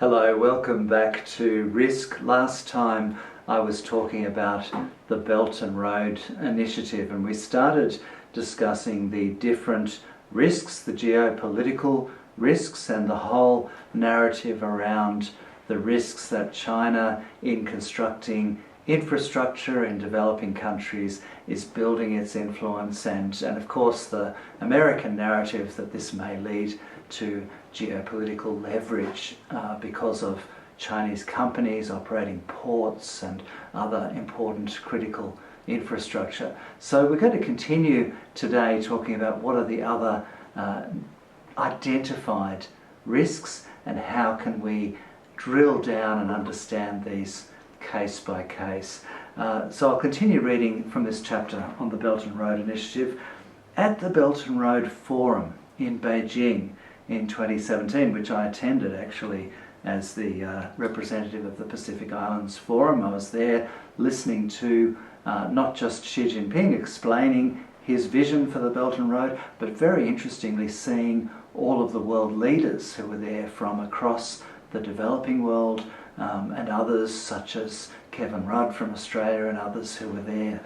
Hello, welcome back to Risk. Last time I was talking about the Belt and Road Initiative, and we started discussing the different risks, the geopolitical risks, and the whole narrative around the risks that China in constructing infrastructure in developing countries is building its influence, and of course the American narrative that this may lead to geopolitical leverage because of Chinese companies operating ports and other important critical infrastructure. So we're going to continue today talking about what are the other identified risks and how can we drill down and understand these case by case. So I'll continue reading from this chapter on the Belt and Road Initiative. At the Belt and Road Forum in Beijing in 2017, which I attended actually as the representative of the Pacific Islands Forum, I was there listening to not just Xi Jinping explaining his vision for the Belt and Road, but very interestingly seeing all of the world leaders who were there from across the developing world, and others such as Kevin Rudd from Australia and others who were there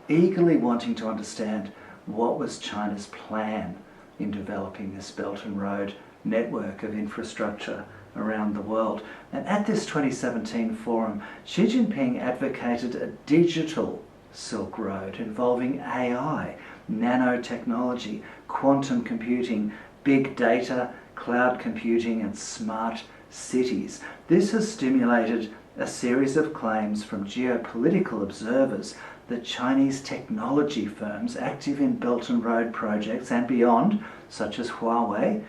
eagerly wanting to understand what was China's plan in developing this Belt and Road network of infrastructure around the world. And at this 2017 forum, Xi Jinping advocated a digital Silk Road involving AI, nanotechnology, quantum computing, big data, cloud computing and smart cities. This has stimulated a series of claims from geopolitical observers that Chinese technology firms active in Belt and Road projects and beyond, such as Huawei,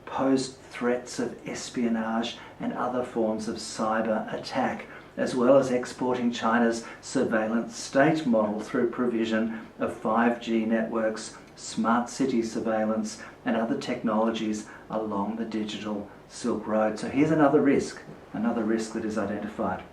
posed threats of espionage and other forms of cyber attack, as well as exporting China's surveillance state model through provision of 5G networks, smart city surveillance and other technologies along the digital Silk Road. So here's another risk that is identified.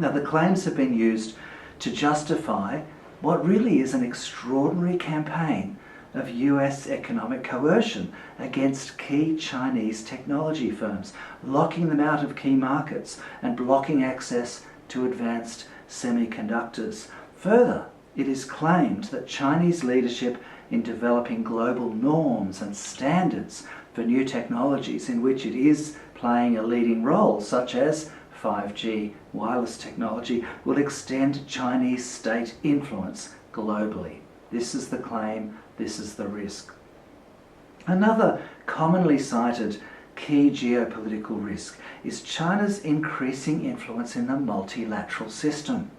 Now the claims have been used to justify what really is an extraordinary campaign of US economic coercion against key Chinese technology firms, locking them out of key markets and blocking access to advanced semiconductors. Further, it is claimed that Chinese leadership in developing global norms and standards for new technologies in which it is playing a leading role, such as 5G wireless technology, will extend Chinese state influence globally. This is the claim, this is the risk. Another commonly cited key geopolitical risk is China's increasing influence in the multilateral system.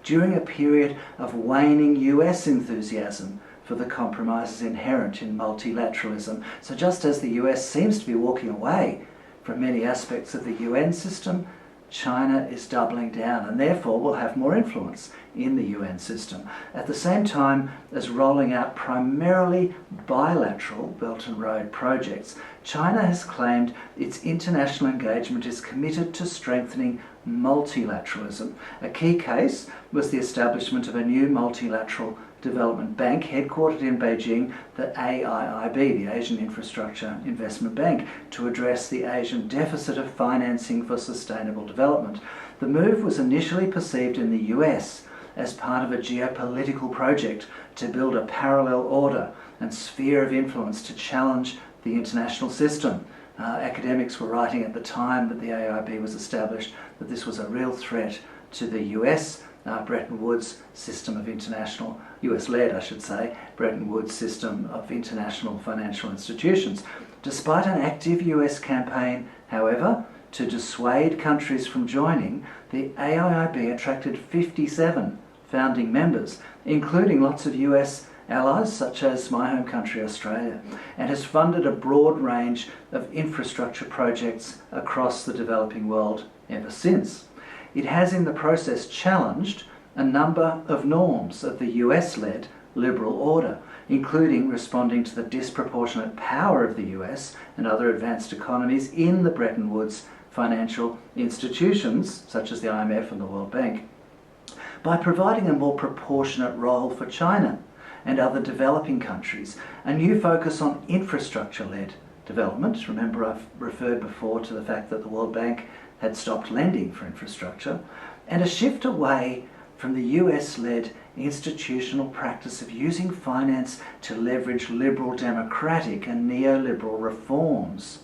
During a period of waning US enthusiasm for the compromises inherent in multilateralism, so just as the US seems to be walking away from many aspects of the UN system, China is doubling down and therefore will have more influence in the UN system, at the same time as rolling out primarily bilateral Belt and Road projects. China has claimed its international engagement is committed to strengthening multilateralism. A key case was the establishment of a new multilateral development bank headquartered in Beijing, the AIIB, the Asian Infrastructure Investment Bank, to address the Asian deficit of financing for sustainable development. The move was initially perceived in the US as part of a geopolitical project to build a parallel order and sphere of influence to challenge the international system. Academics were writing at the time that the AIIB was established that this was a real threat to the US Bretton Woods system of international, US-led I should say, Bretton Woods system of international financial institutions. Despite an active US campaign, however, to dissuade countries from joining, the AIIB attracted 57 founding members, including lots of US allies such as my home country Australia, and has funded a broad range of infrastructure projects across the developing world ever since. It has in the process challenged a number of norms of the US-led liberal order, including responding to the disproportionate power of the US and other advanced economies in the Bretton Woods financial institutions, such as the IMF and the World Bank, by providing a more proportionate role for China and other developing countries, a new focus on infrastructure-led development. Remember, I've referred before to the fact that the World Bank had stopped lending for infrastructure, and a shift away from the US-led institutional practice of using finance to leverage liberal democratic and neoliberal reforms.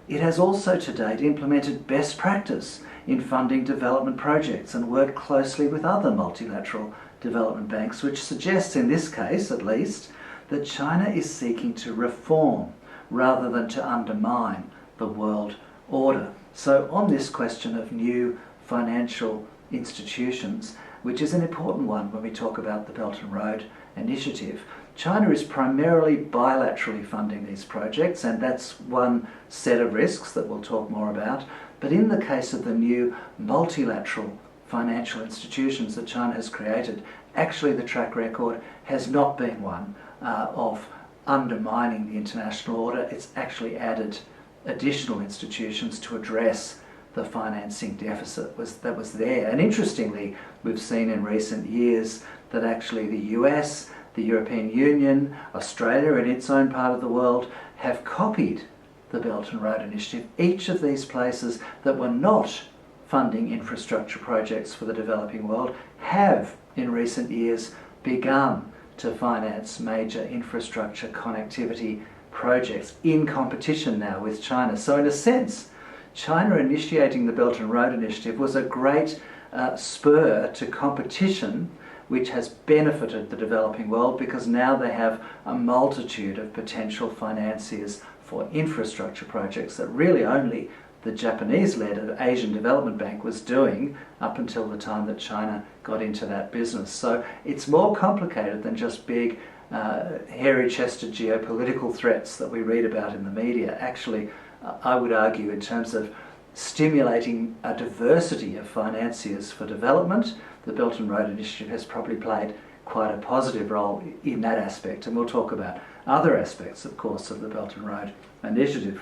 It has also to date implemented best practice in funding development projects and worked closely with other multilateral development banks, which suggests, in this case at least, that China is seeking to reform rather than to undermine the world order. So on this question of new financial institutions, which is an important one when we talk about the Belt and Road Initiative, China is primarily bilaterally funding these projects, and that's one set of risks that we'll talk more about. But in the case of the new multilateral financial institutions that China has created, actually the track record has not been one of undermining the international order. It's actually added additional institutions to address the financing deficit that was there. And interestingly, we've seen in recent years that actually the US, the European Union, Australia and its own part of the world have copied the Belt and Road Initiative. Each of these places that were not funding infrastructure projects for the developing world have in recent years begun to finance major infrastructure connectivity projects in competition now with China. So in a sense, China initiating the Belt and Road Initiative was a great spur to competition, which has benefited the developing world because now they have a multitude of potential financiers for infrastructure projects that really only the Japanese-led Asian Development Bank was doing up until the time that China got into that business. So it's more complicated than just big, hairy-chested geopolitical threats that we read about in the media. Actually, I would argue in terms of stimulating a diversity of financiers for development, the Belt and Road Initiative has probably played quite a positive role in that aspect. And we'll talk about other aspects, of course, of the Belt and Road Initiative.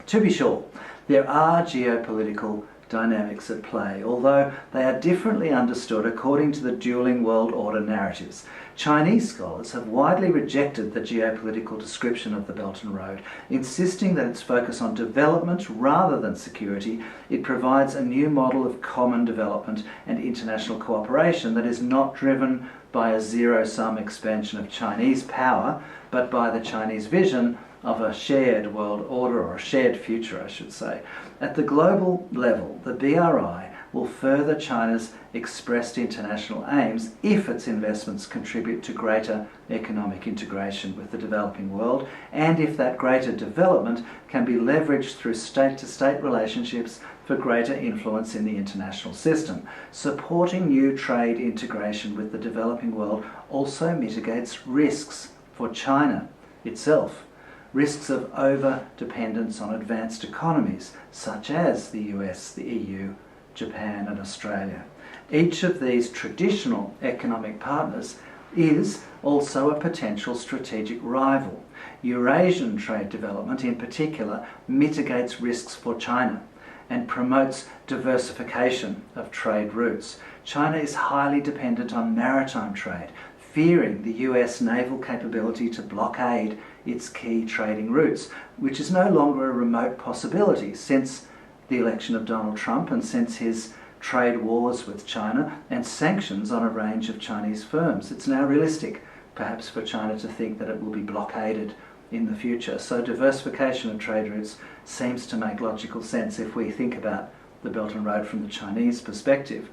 To be sure, there are geopolitical dynamics at play, although they are differently understood according to the dueling world order narratives. Chinese scholars have widely rejected the geopolitical description of the Belt and Road, insisting that its focus on development rather than security, it provides a new model of common development and international cooperation that is not driven by a zero-sum expansion of Chinese power, but by the Chinese vision of a shared world order, or a shared future, I should say. At the global level, the BRI will further China's expressed international aims if its investments contribute to greater economic integration with the developing world, and if that greater development can be leveraged through state-to-state relationships for greater influence in the international system. Supporting new trade integration with the developing world also mitigates risks for China itself. Risks of over-dependence on advanced economies, such as the US, the EU, Japan and Australia. Each of these traditional economic partners is also a potential strategic rival. Eurasian trade development in particular mitigates risks for China and promotes diversification of trade routes. China is highly dependent on maritime trade, fearing the US naval capability to blockade its key trading routes, which is no longer a remote possibility since the election of Donald Trump and since his trade wars with China and sanctions on a range of Chinese firms. It's now realistic, perhaps, for China to think that it will be blockaded in the future. So diversification of trade routes seems to make logical sense if we think about the Belt and Road from the Chinese perspective,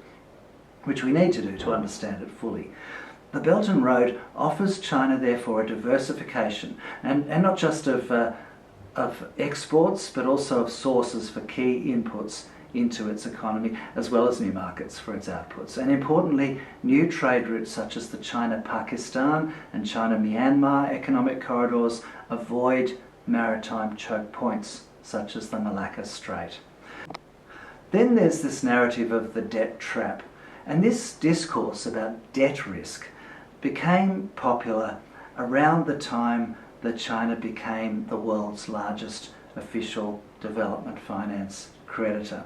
which we need to do to understand it fully. The Belt and Road offers China, therefore, a diversification, and not just of exports, but also of sources for key inputs into its economy, as well as new markets for its outputs. And importantly, new trade routes such as the China-Pakistan and China-Myanmar economic corridors avoid maritime choke points, such as the Malacca Strait. Then there's this narrative of the debt trap, and this discourse about debt risk became popular around the time that China became the world's largest official development finance creditor.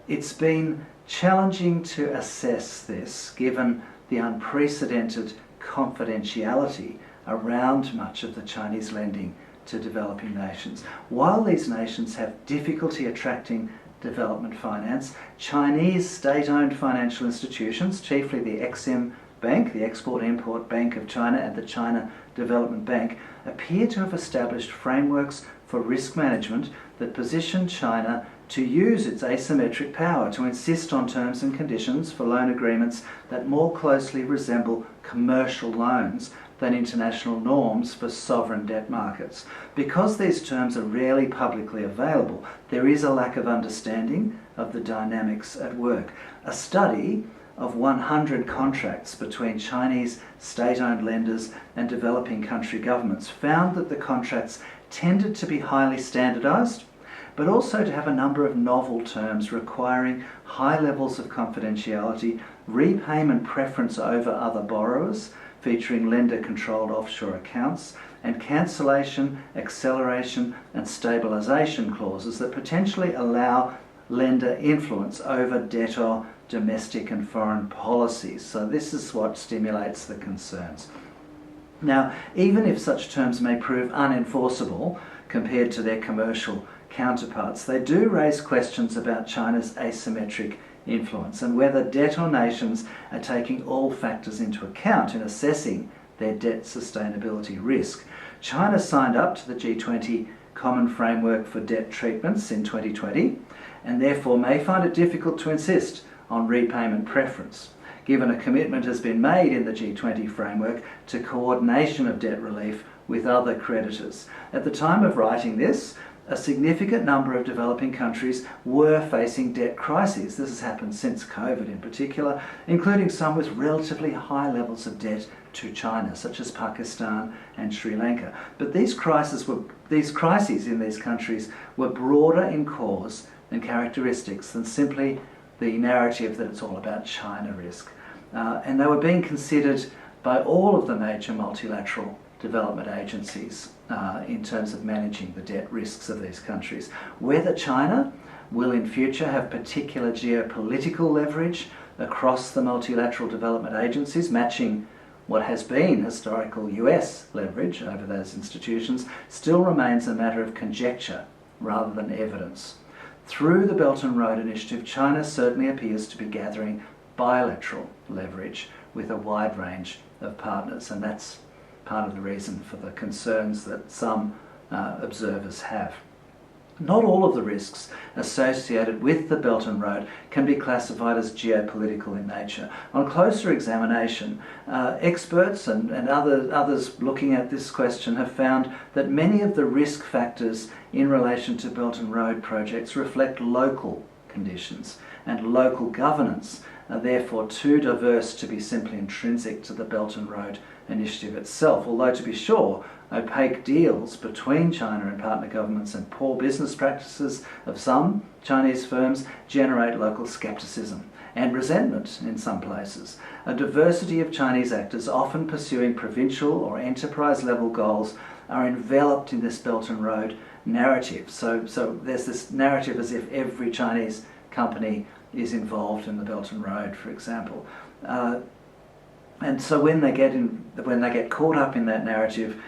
It's been challenging to assess this given the unprecedented confidentiality around much of the Chinese lending to developing nations. While these nations have difficulty attracting development finance, Chinese state-owned financial institutions, chiefly the Exim Bank, the Export-Import Bank of China, and the China Development Bank, appear to have established frameworks for risk management that position China to use its asymmetric power to insist on terms and conditions for loan agreements that more closely resemble commercial loans than international norms for sovereign debt markets. Because these terms are rarely publicly available, there is a lack of understanding of the dynamics at work. A study of 100 contracts between Chinese state-owned lenders and developing country governments found that the contracts tended to be highly standardised, but also to have a number of novel terms requiring high levels of confidentiality, repayment preference over other borrowers, featuring lender-controlled offshore accounts, and cancellation, acceleration and stabilisation clauses that potentially allow lender influence over debtor domestic and foreign policies. So this is what stimulates the concerns. Now, even if such terms may prove unenforceable compared to their commercial counterparts, they do raise questions about China's asymmetric influence and whether debtor nations are taking all factors into account in assessing their debt sustainability risk. China signed up to the G20 Common Framework for Debt Treatments in 2020 and therefore may find it difficult to insist on repayment preference, given a commitment has been made in the G20 framework to coordination of debt relief with other creditors. At the time of writing this, a significant number of developing countries were facing debt crises. This has happened since COVID in particular, including some with relatively high levels of debt to China, such as Pakistan and Sri Lanka. But these crises in these countries were broader in cause and characteristics than simply the narrative that it's all about China risk. And they were being considered by all of the major multilateral development agencies in terms of managing the debt risks of these countries. Whether China will in future have particular geopolitical leverage across the multilateral development agencies, matching what has been historical US leverage over those institutions, still remains a matter of conjecture rather than evidence. Through the Belt and Road Initiative, China certainly appears to be gathering bilateral leverage with a wide range of partners, and that's part of the reason for the concerns that some observers have. Not all of the risks associated with the Belt and Road can be classified as geopolitical in nature. On closer examination, experts and others looking at this question have found that many of the risk factors in relation to Belt and Road projects reflect local conditions, and local governance are therefore too diverse to be simply intrinsic to the Belt and Road Initiative itself, although to be sure, opaque deals between China and partner governments and poor business practices of some Chinese firms generate local scepticism and resentment in some places. A diversity of Chinese actors, often pursuing provincial or enterprise level goals, are enveloped in this Belt and Road narrative. So there's this narrative as if every Chinese company is involved in the Belt and Road, for example. And so when they get caught up in that narrative,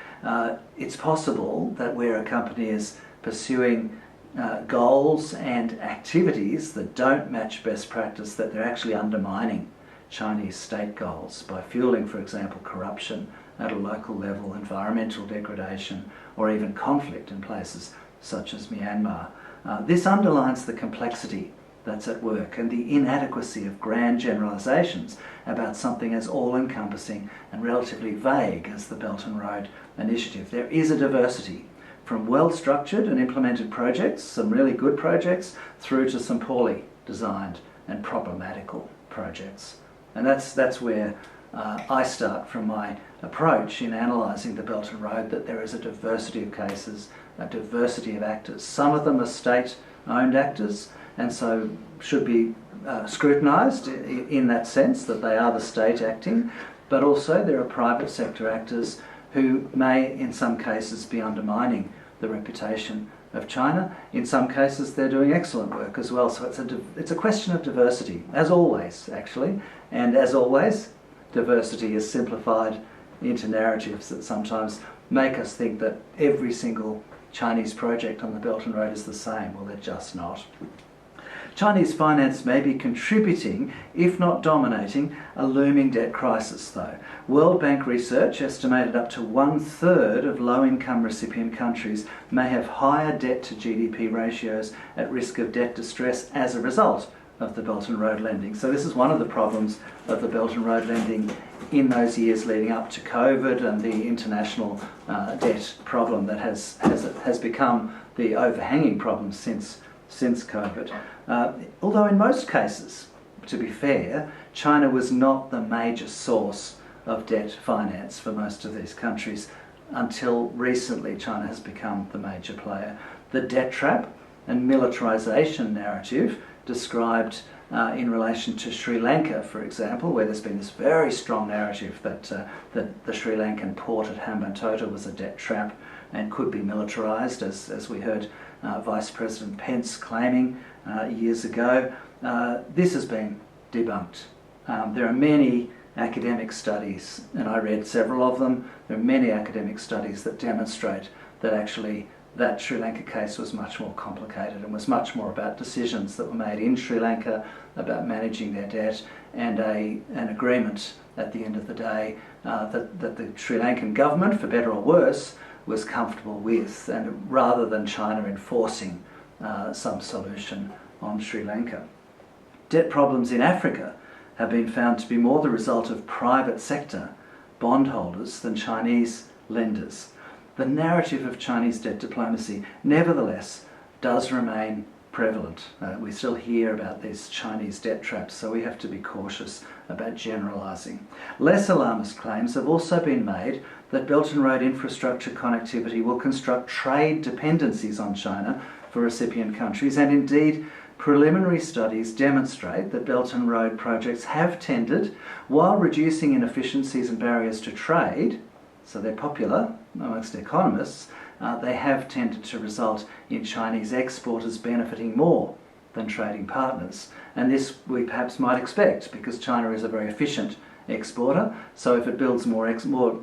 it's possible that where a company is pursuing goals and activities that don't match best practice, that they're actually undermining Chinese state goals by fueling, for example, corruption at a local level, environmental degradation, or even conflict in places such as Myanmar. This underlines the complexity that's at work and the inadequacy of grand generalisations about something as all-encompassing and relatively vague as the Belt and Road Initiative. There is a diversity, from well-structured and implemented projects, some really good projects, through to some poorly designed and problematical projects. And that's where I start from my approach in analysing the Belt and Road, that there is a diversity of cases, a diversity of actors. Some of them are state-owned actors, and so should be scrutinised in that sense, that they are the state acting, but also there are private sector actors who may in some cases be undermining the reputation of China. In some cases they're doing excellent work as well, so it's a question of diversity, as always actually, and as always diversity is simplified into narratives that sometimes make us think that every single Chinese project on the Belt and Road is the same. Well, they're just not. Chinese finance may be contributing, if not dominating, a looming debt crisis though. World Bank research estimated up to 1/3 of low-income recipient countries may have higher debt to GDP ratios at risk of debt distress as a result of the Belt and Road lending. So this is one of the problems of the Belt and Road lending in those years leading up to COVID and the international debt problem that has become the overhanging problem since COVID. Although in most cases, to be fair, China was not the major source of debt finance for most of these countries. Until recently, China has become the major player. The debt trap and militarisation narrative described in relation to Sri Lanka, for example, where there's been this very strong narrative that the Sri Lankan port at Hambantota was a debt trap and could be militarised, as we heard Vice President Pence claiming years ago. This has been debunked. There are many academic studies, and I read several of them. There are many academic studies that demonstrate that actually that Sri Lanka case was much more complicated and was much more about decisions that were made in Sri Lanka about managing their debt and an agreement at the end of the day that the Sri Lankan government, for better or worse, was comfortable with, and rather than China enforcing some solution on Sri Lanka. Debt problems in Africa have been found to be more the result of private sector bondholders than Chinese lenders. The narrative of Chinese debt diplomacy, nevertheless, does remain prevalent. We still hear about these Chinese debt traps, so we have to be cautious about generalising. Less alarmist claims have also been made that Belt and Road infrastructure connectivity will construct trade dependencies on China for recipient countries, and indeed preliminary studies demonstrate that Belt and Road projects have tended, while reducing inefficiencies and barriers to trade, so they're popular amongst economists, they have tended to result in Chinese exporters benefiting more than trading partners. And this we perhaps might expect, because China is a very efficient exporter, so if it builds more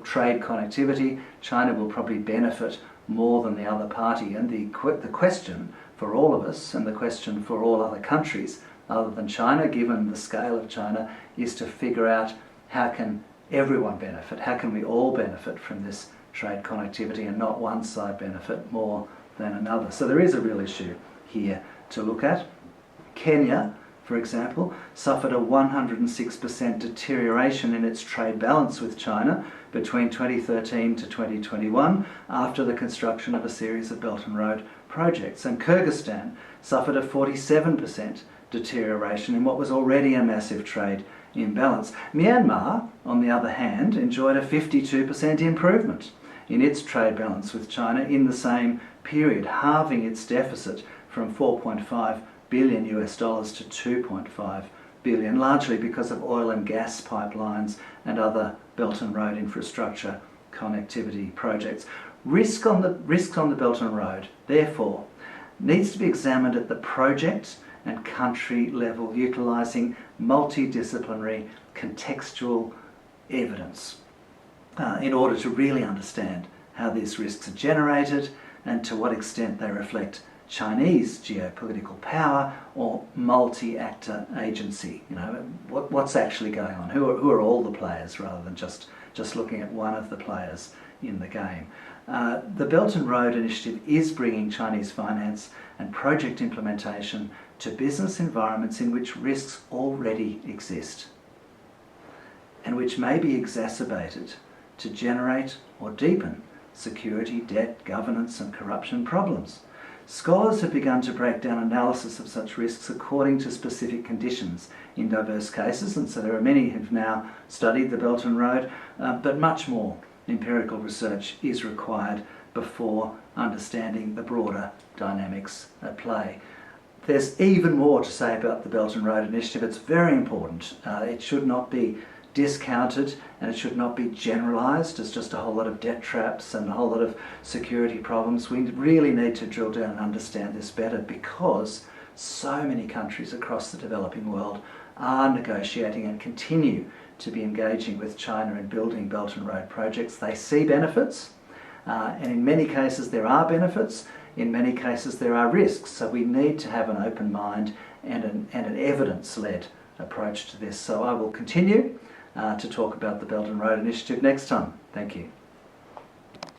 trade connectivity, China will probably benefit more than the other party. And the question for all of us, and the question for all other countries other than China, given the scale of China, is to figure out how can everyone benefit, how can we all benefit from this trade connectivity and not one side benefit more than another. So there is a real issue here to look at. Kenya, for example, suffered a 106% deterioration in its trade balance with China between 2013 to 2021 after the construction of a series of Belt and Road projects. And Kyrgyzstan suffered a 47% deterioration in what was already a massive trade imbalance. Myanmar, on the other hand, enjoyed a 52% improvement in its trade balance with China in the same period, halving its deficit from $4.5 billion to $2.5 billion, largely because of oil and gas pipelines and other Belt and Road infrastructure connectivity projects. Risks on the Belt and Road, therefore, needs to be examined at the project and country level, utilising multidisciplinary contextual evidence in order to really understand how these risks are generated and to what extent they reflect Chinese geopolitical power or multi-actor agency. You know, what's actually going on? Who are all the players, rather than just looking at one of the players in the game. The Belt and Road Initiative is bringing Chinese finance and project implementation to business environments in which risks already exist and which may be exacerbated to generate or deepen security, debt, governance and corruption problems. Scholars have begun to break down analysis of such risks according to specific conditions in diverse cases, and so there are many who've now studied the Belt and Road, but much more empirical research is required before understanding the broader dynamics at play. There's even more to say about the Belt and Road Initiative. It's very important. It should not be discounted, and it should not be generalised as just a whole lot of debt traps and a whole lot of security problems. We really need to drill down and understand this better, because so many countries across the developing world are negotiating and continue to be engaging with China in building Belt and Road projects. They see benefits, And in many cases there are benefits, in many cases there are risks. So we need to have an open mind and an evidence-led approach to this. So I will continue to talk about the Belt and Road Initiative next time. Thank you.